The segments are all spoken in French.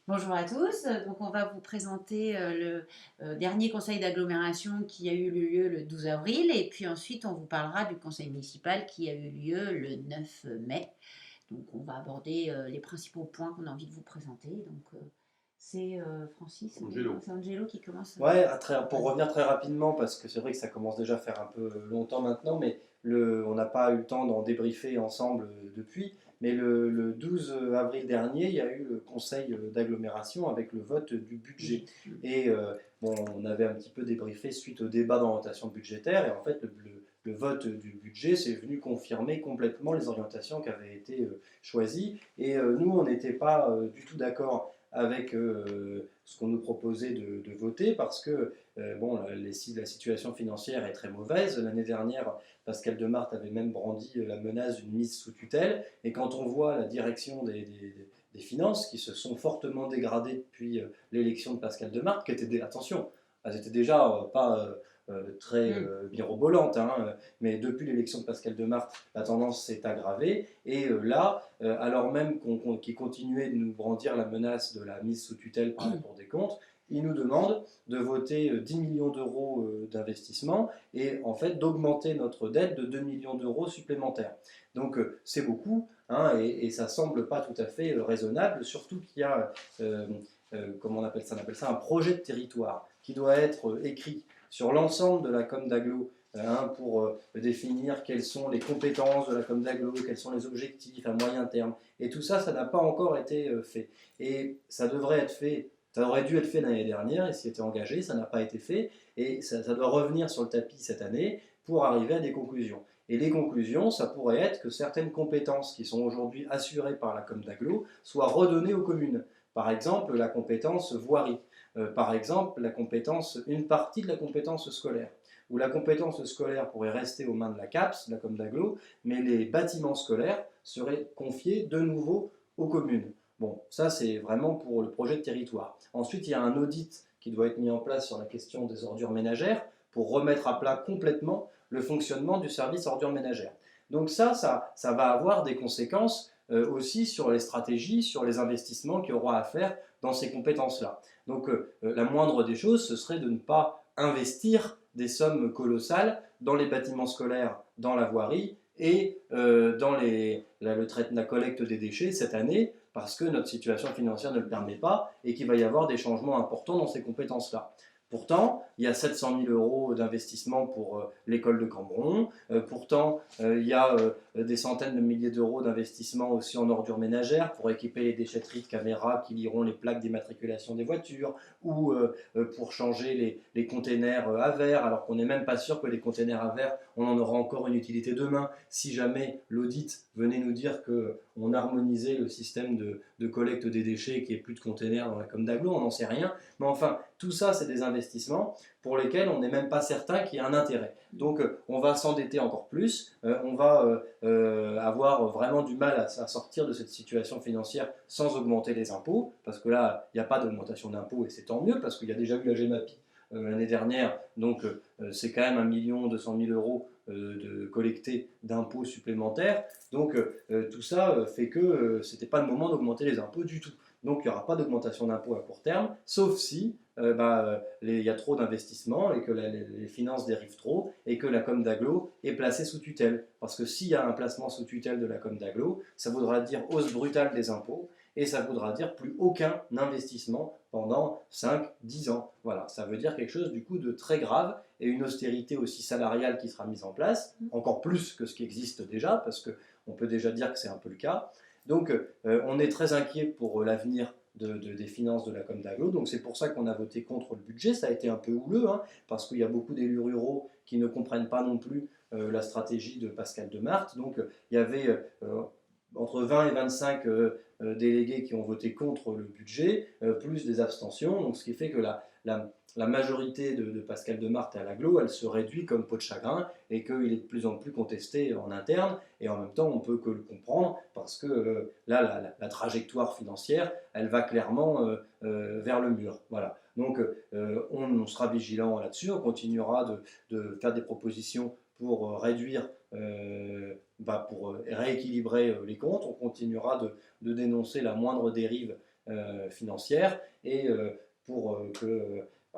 Bonjour à tous. Donc, on va vous présenter le dernier conseil d'agglomération qui a eu lieu le 12 avril. Et puis ensuite, on vous parlera du conseil municipal qui a eu lieu le 9 mai. Donc, on va aborder les principaux points qu'on a envie de vous présenter. Donc, c'est Francis, Angelo. c'est Angelo qui commence. Ouais, pour revenir très rapidement, parce que c'est vrai que ça commence déjà à faire un peu longtemps maintenant, mais on n'a pas eu le temps d'en débriefer ensemble depuis. Mais le 12 avril dernier, il y a eu le conseil d'agglomération avec le vote du budget. Budget. Et bon, on avait un petit peu débriefé suite au débat d'orientation budgétaire, et en fait, le vote du budget, c'est venu confirmer complètement les orientations qui avaient été choisies. Et nous, on n'était pas du tout d'accord avec ce qu'on nous proposait de voter parce que bon, la situation financière est très mauvaise. L'année dernière, Pascal Demarthe avait même brandi la menace d'une mise sous tutelle. Et quand on voit la direction des finances qui se sont fortement dégradées depuis l'élection de Pascal Demarthe, qui était, attention, elles étaient déjà pas très Mm. mirobolantes, hein, mais depuis l'élection de Pascal Demarthe, la tendance s'est aggravée. Et là, alors même qu'il continuait de nous brandir la menace de la mise sous tutelle par la Cour des comptes, il nous demande de voter 10 millions d'euros d'investissement et en fait d'augmenter notre dette de 2 millions d'euros supplémentaires. Donc c'est beaucoup, hein, et ça semble pas tout à fait raisonnable, surtout qu'il y a, comment on appelle ça un projet de territoire qui doit être écrit sur l'ensemble de la com d'aglo, hein, pour définir quelles sont les compétences de la com d'aglo, quels sont les objectifs à moyen terme. Et tout ça, ça n'a pas encore été fait. Et ça devrait être fait, ça aurait dû être fait l'année dernière, et s'y était engagé, ça n'a pas été fait, et ça doit revenir sur le tapis cette année pour arriver à des conclusions. Et les conclusions, ça pourrait être que certaines compétences qui sont aujourd'hui assurées par la com d'aglo soient redonnées aux communes. Par exemple, la compétence voirie. Par exemple, une partie de la compétence scolaire. Où la compétence scolaire pourrait rester aux mains de la CAPS, de la com d'aglo, mais les bâtiments scolaires seraient confiés de nouveau aux communes. Bon, ça c'est vraiment pour le projet de territoire. Ensuite, il y a un audit qui doit être mis en place sur la question des ordures ménagères pour remettre à plat complètement le fonctionnement du service ordures ménagères. Donc ça va avoir des conséquences aussi sur les stratégies, sur les investissements qu'il y aura à faire dans ces compétences-là. Donc la moindre des choses, ce serait de ne pas investir des sommes colossales dans les bâtiments scolaires, dans la voirie et dans la collecte des déchets cette année, parce que notre situation financière ne le permet pas et qu'il va y avoir des changements importants dans ces compétences-là. Pourtant, il y a 700 000 euros d'investissement pour l'école de Cambron. Pourtant, il y a des centaines de milliers d'euros d'investissement aussi en ordures ménagères pour équiper les déchetteries de caméras qui liront les plaques d'immatriculation des voitures ou pour changer les containers à verre, alors qu'on n'est même pas sûr que les containers à verre, on en aura encore une utilité demain si jamais l'audit venait nous dire qu'on harmonisait le système de collecte des déchets et qu'il n'y ait plus de containers dans la com d'aglo, on n'en sait rien. Mais enfin, tout ça, c'est des investissements pour lesquels on n'est même pas certain qu'il y ait un intérêt. Donc on va s'endetter encore plus, on va avoir vraiment du mal à sortir de cette situation financière sans augmenter les impôts, parce que là, il n'y a pas d'augmentation d'impôts et c'est tant mieux, parce qu'il y a déjà eu la GEMAPI l'année dernière, donc c'est quand même 1 200 000 euros de collectés d'impôts supplémentaires. Donc tout ça fait que ce n'était pas le moment d'augmenter les impôts du tout. Donc il n'y aura pas d'augmentation d'impôts à court terme, sauf si il y a trop d'investissements et que les finances dérivent trop et que la com d'aglo est placée sous tutelle. Parce que s'il y a un placement sous tutelle de la com d'aglo, ça voudra dire hausse brutale des impôts et ça voudra dire plus aucun investissement pendant 5, 10 ans. Voilà, ça veut dire quelque chose du coup de très grave et une austérité aussi salariale qui sera mise en place, encore plus que ce qui existe déjà, parce qu'on peut déjà dire que c'est un peu le cas. Donc on est très inquiet pour l'avenir des finances de la com d'aglo. Donc c'est pour ça qu'on a voté contre le budget. Ça a été un peu houleux, hein, parce qu'il y a beaucoup d'élus ruraux qui ne comprennent pas non plus la stratégie de Pascal Demarthe. Donc il y avait entre 20 et 25 délégués qui ont voté contre le budget, plus des abstentions. Donc ce qui fait que la majorité de Pascal Demarthe à l'aglo, elle se réduit comme peau de chagrin et qu'il est de plus en plus contesté en interne. Et en même temps, on peut que le comprendre parce que là, la trajectoire financière, elle va clairement vers le mur. Voilà. Donc, on sera vigilant là-dessus. On continuera de faire des propositions pour réduire, pour rééquilibrer les comptes. On continuera de dénoncer la moindre dérive financière et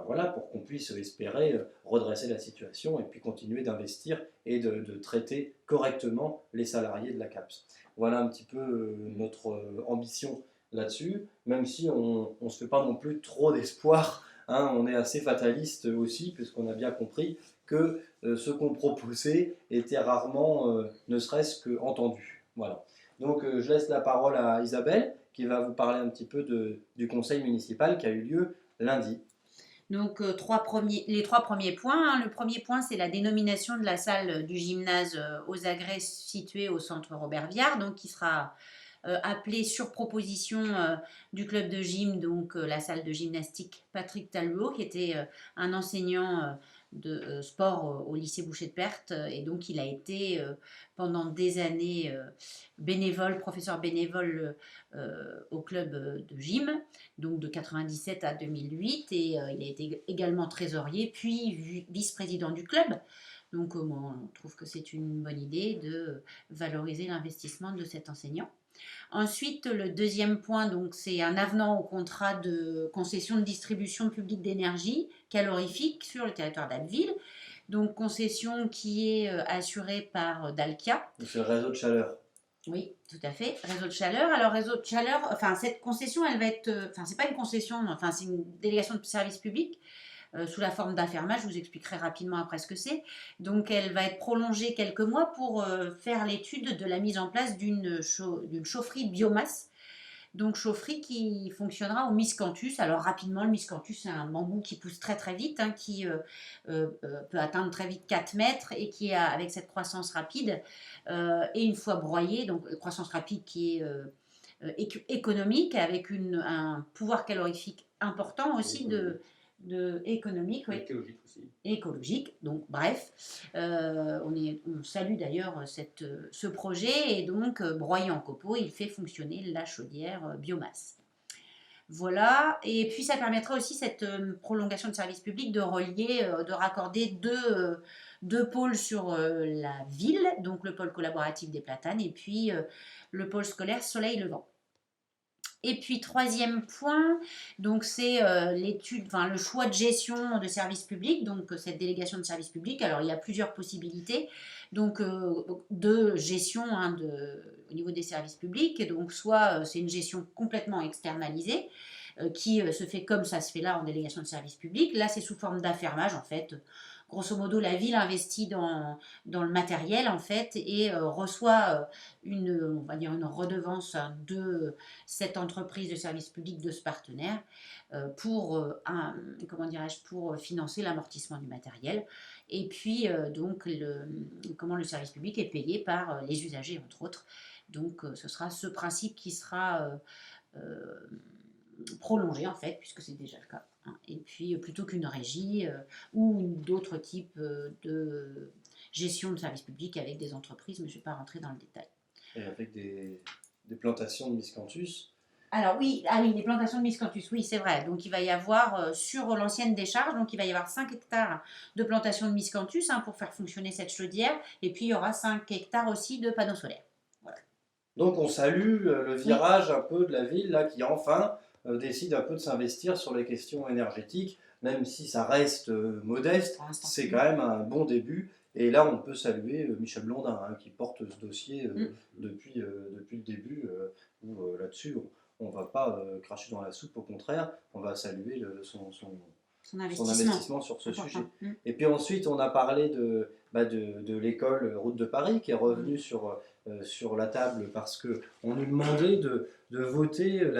voilà, pour qu'on puisse espérer redresser la situation et puis continuer d'investir et de traiter correctement les salariés de la CAPS. Voilà un petit peu notre ambition là-dessus, même si on ne se fait pas non plus trop d'espoir. Hein, on est assez fataliste aussi, puisqu'on a bien compris que ce qu'on proposait était rarement, ne serait-ce qu'entendu. Voilà. Donc je laisse la parole à Isabelle, qui va vous parler un petit peu du conseil municipal qui a eu lieu lundi. Donc, les trois premiers points, hein. Le premier point, c'est la dénomination de la salle du gymnase aux Agrès située au centre Robert Viard, donc qui sera appelée sur proposition du club de gym, donc la salle de gymnastique Patrick Talbot, qui était un enseignant de sport au lycée Boucher de Perthes, et donc il a été pendant des années bénévole, professeur bénévole au club de gym, donc de 97 à 2008, et il a été également trésorier, puis vice-président du club. Donc on trouve que c'est une bonne idée de valoriser l'investissement de cet enseignant. Ensuite, le deuxième point, donc, c'est un avenant au contrat de concession de distribution publique d'énergie calorifique sur le territoire d'Abbeville. Donc, concession qui est assurée par Dalkia. C'est le réseau de chaleur. Oui, tout à fait. Réseau de chaleur. Alors, réseau de chaleur, enfin, cette concession, elle va être. Enfin, c'est pas une concession, enfin, c'est une délégation de service public sous la forme d'affermage. Je vous expliquerai rapidement après ce que c'est. Donc, elle va être prolongée quelques mois pour faire l'étude de la mise en place d'une chaufferie biomasse. Donc, chaufferie qui fonctionnera au miscanthus. Alors, rapidement, le miscanthus, c'est un bambou qui pousse très très vite, hein, qui peut atteindre très vite 4 mètres et qui a, avec cette croissance rapide, et une fois broyé, donc croissance rapide qui est économique, avec un pouvoir calorifique important aussi économique, oui. Écologique aussi. Écologique, donc bref, on salue d'ailleurs ce projet, et donc broyé en copeaux, il fait fonctionner la chaudière biomasse. Voilà, et puis ça permettra aussi cette prolongation de service public de relier, de raccorder deux pôles sur la ville, donc le pôle collaboratif des Platanes et puis le pôle scolaire Soleil Levant. Et puis troisième point, donc c'est le choix de gestion de services publics, donc cette délégation de services publics. Alors il y a plusieurs possibilités, donc de gestion, hein, au niveau des services publics. Et donc soit c'est une gestion complètement externalisée qui se fait comme ça se fait là en délégation de services publics. Là c'est sous forme d'affermage en fait. Grosso modo, la ville investit dans le matériel en fait et reçoit on va dire une redevance de cette entreprise de service public, de ce partenaire, pour financer l'amortissement du matériel. Et puis donc comment le service public est payé par les usagers entre autres. Donc ce sera ce principe qui sera prolongé en fait, puisque c'est déjà le cas. Et puis plutôt qu'une régie ou d'autres types de gestion de services publics avec des entreprises, mais je ne vais pas rentrer dans le détail. Et avec des plantations de miscanthus. Alors oui, ah oui, les plantations de miscanthus, oui c'est vrai. Donc il va y avoir sur l'ancienne décharge, donc il va y avoir 5 hectares de plantations de miscanthus, hein, pour faire fonctionner cette chaudière, et puis il y aura 5 hectares aussi de panneaux solaires. Voilà. Donc on salue le virage un peu de la ville là, qui enfin décide un peu de s'investir sur les questions énergétiques, même si ça reste modeste, c'est quand même un bon début. Et là, on peut saluer Michel Blondin, hein, qui porte ce dossier depuis le début, où là-dessus, on ne va pas cracher dans la soupe, au contraire, on va saluer son investissement sur ce sujet. Et puis ensuite, on a parlé de l'école Route de Paris, qui est revenue sur la table parce qu'on nous demandait de voter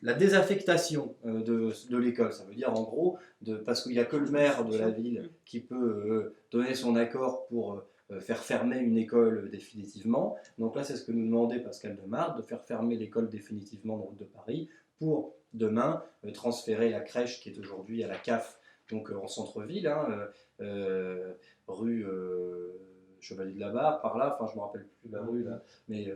la désaffectation de l'école. Ça veut dire en gros, parce qu'il n'y a que le maire de la ville qui peut donner son accord pour faire fermer une école définitivement. Donc là, c'est ce que nous demandait Pascal Demart, de faire fermer l'école définitivement de Route de Paris pour demain transférer la crèche qui est aujourd'hui à la CAF, donc en centre-ville, hein, rue Chevalier de la Barre, par là, enfin je ne me rappelle plus la rue là, mais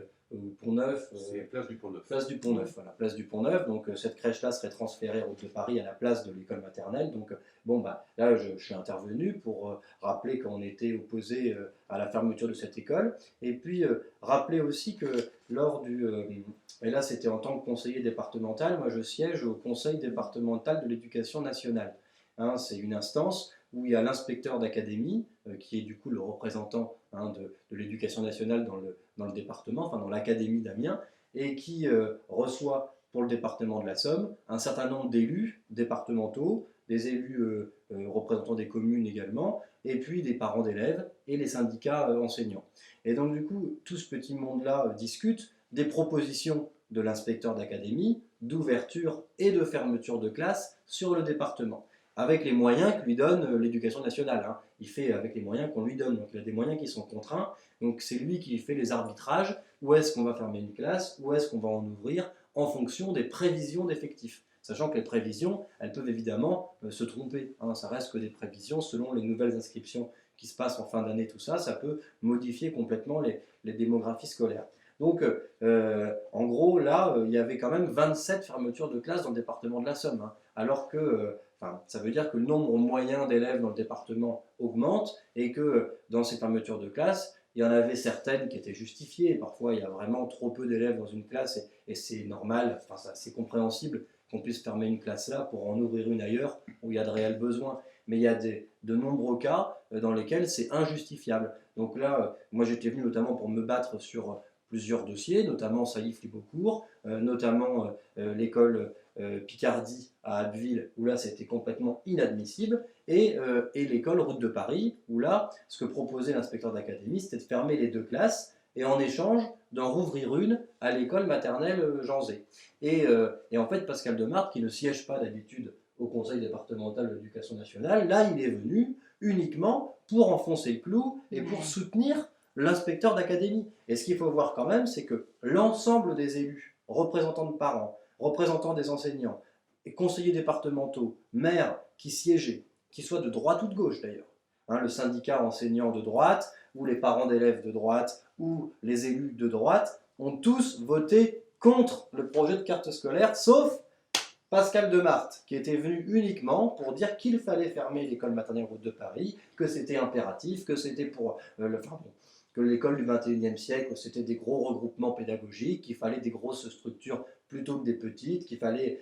Pont-Neuf. C'est place du Pont-Neuf. Place du Pont-Neuf, voilà, place du Pont-Neuf. Donc cette crèche-là serait transférée route de Paris à la place de l'école maternelle. Donc bon, bah, là, je suis intervenu pour rappeler qu'on était opposé à la fermeture de cette école. Et puis rappeler aussi que lors du... et là, c'était en tant que conseiller départemental, moi je siège au conseil départemental de l'éducation nationale. Hein, c'est une instance où il y a l'inspecteur d'académie, qui est du coup le représentant de l'éducation nationale dans le département, enfin dans l'académie d'Amiens, et qui reçoit pour le département de la Somme un certain nombre d'élus départementaux, des élus représentants des communes également, et puis des parents d'élèves et les syndicats enseignants. Et donc du coup, tout ce petit monde-là discute des propositions de l'inspecteur d'académie, d'ouverture et de fermeture de classe sur le département, avec les moyens que lui donne l'éducation nationale. Hein. Il fait avec les moyens qu'on lui donne, donc il a des moyens qui sont contraints, donc c'est lui qui fait les arbitrages, où est-ce qu'on va fermer une classe, où est-ce qu'on va en ouvrir, en fonction des prévisions d'effectifs. Sachant que les prévisions, elles peuvent évidemment se tromper, hein. Ça reste que des prévisions selon les nouvelles inscriptions qui se passent en fin d'année, tout ça, ça peut modifier complètement les démographies scolaires. Donc, en gros, là, il y avait quand même 27 fermetures de classes dans le département de la Somme, hein, alors que ça veut dire que le nombre moyen d'élèves dans le département augmente et que dans ces fermetures de classes, il y en avait certaines qui étaient justifiées. Parfois, il y a vraiment trop peu d'élèves dans une classe et c'est normal, c'est compréhensible qu'on puisse fermer une classe là pour en ouvrir une ailleurs où il y a de réels besoins. Mais il y a de nombreux cas dans lesquels c'est injustifiable. Donc là, moi j'étais venu notamment pour me battre sur plusieurs dossiers, notamment Sailly-Flibeaucourt, notamment l'école Picardie à Abbeville, où là c'était complètement inadmissible, et l'école Route de Paris, où là, ce que proposait l'inspecteur d'académie, c'était de fermer les 2 classes, et en échange d'en rouvrir une à l'école maternelle Jean Zay. Et en fait, Pascal Demarthe, qui ne siège pas d'habitude au conseil départemental de l'éducation nationale, là il est venu uniquement pour enfoncer le clou et pour soutenir l'inspecteur d'académie. Et ce qu'il faut voir quand même, c'est que l'ensemble des élus, représentants de parents, représentants des enseignants, et conseillers départementaux, maires qui siégeaient, qu'ils soient de droite ou de gauche d'ailleurs, hein, le syndicat enseignant de droite, ou les parents d'élèves de droite, ou les élus de droite, ont tous voté contre le projet de carte scolaire, sauf Pascal Demarthe, qui était venu uniquement pour dire qu'il fallait fermer l'école maternelle Route de Paris, que c'était impératif, que c'était pour que l'école du 21e siècle, c'était des gros regroupements pédagogiques, qu'il fallait des grosses structures plutôt que des petites, qu'il fallait...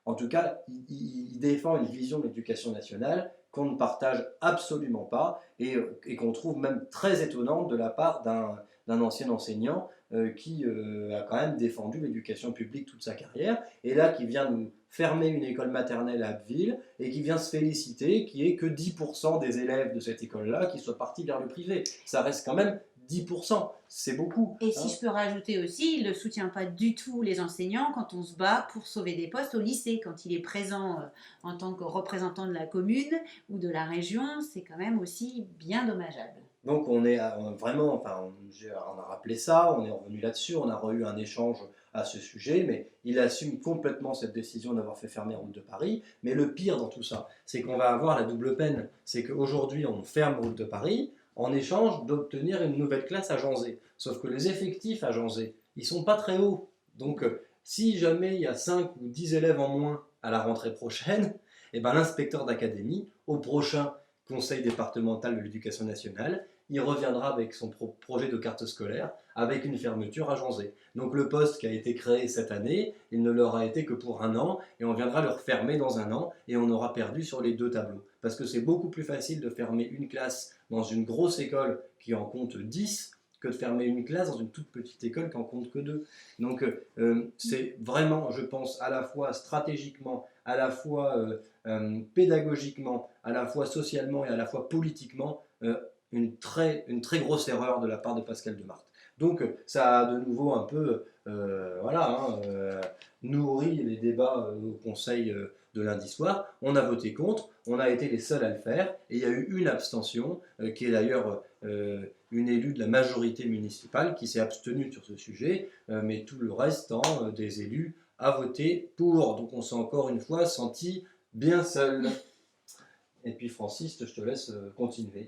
en tout cas, il défend une vision de l'éducation nationale qu'on ne partage absolument pas et qu'on trouve même très étonnante de la part d'un ancien enseignant qui a quand même défendu l'éducation publique toute sa carrière, et là qui vient nous fermer une école maternelle à Abbeville, et qui vient se féliciter qu'il n'y ait que 10% des élèves de cette école-là qui soient partis vers le privé. Ça reste quand même 10%, c'est beaucoup. Et si je peux rajouter aussi, il ne soutient pas du tout les enseignants quand on se bat pour sauver des postes au lycée, quand il est présent en tant que représentant de la commune ou de la région, c'est quand même aussi bien dommageable. Donc on est vraiment, on a rappelé ça, on est revenu là-dessus, on a eu un échange à ce sujet, mais il assume complètement cette décision d'avoir fait fermer Route de Paris. Mais le pire dans tout ça, c'est qu'on va avoir la double peine. C'est qu'aujourd'hui on ferme Route de Paris en échange d'obtenir une nouvelle classe à Jean Zay. Sauf que les effectifs à Jean Zay, ils sont pas très hauts. Donc si jamais il y a 5 ou 10 élèves en moins à la rentrée prochaine, eh ben, l'inspecteur d'académie, au prochain conseil départemental de l'éducation nationale, il reviendra avec son projet de carte scolaire, avec une fermeture à Jean Zay. Donc le poste qui a été créé cette année, il ne l'aura été que pour 1 an, et on viendra le refermer dans 1 an, et on aura perdu sur les 2 tableaux. Parce que c'est beaucoup plus facile de fermer une classe dans une grosse école qui en compte 10, que de fermer une classe dans une toute petite école qui en compte que 2. Donc c'est vraiment, je pense, à la fois stratégiquement, à la fois pédagogiquement, à la fois socialement et à la fois politiquement, une très grosse erreur de la part de Pascal Demarthe. Donc ça a de nouveau un peu nourri les débats au conseil de lundi soir. On a voté contre, on a été les seuls à le faire, et il y a eu une abstention, qui est d'ailleurs une élue de la majorité municipale qui s'est abstenue sur ce sujet, mais tout le restant des élus a voté pour. Donc on s'est encore une fois senti bien seul. Et puis Francis, je te laisse continuer.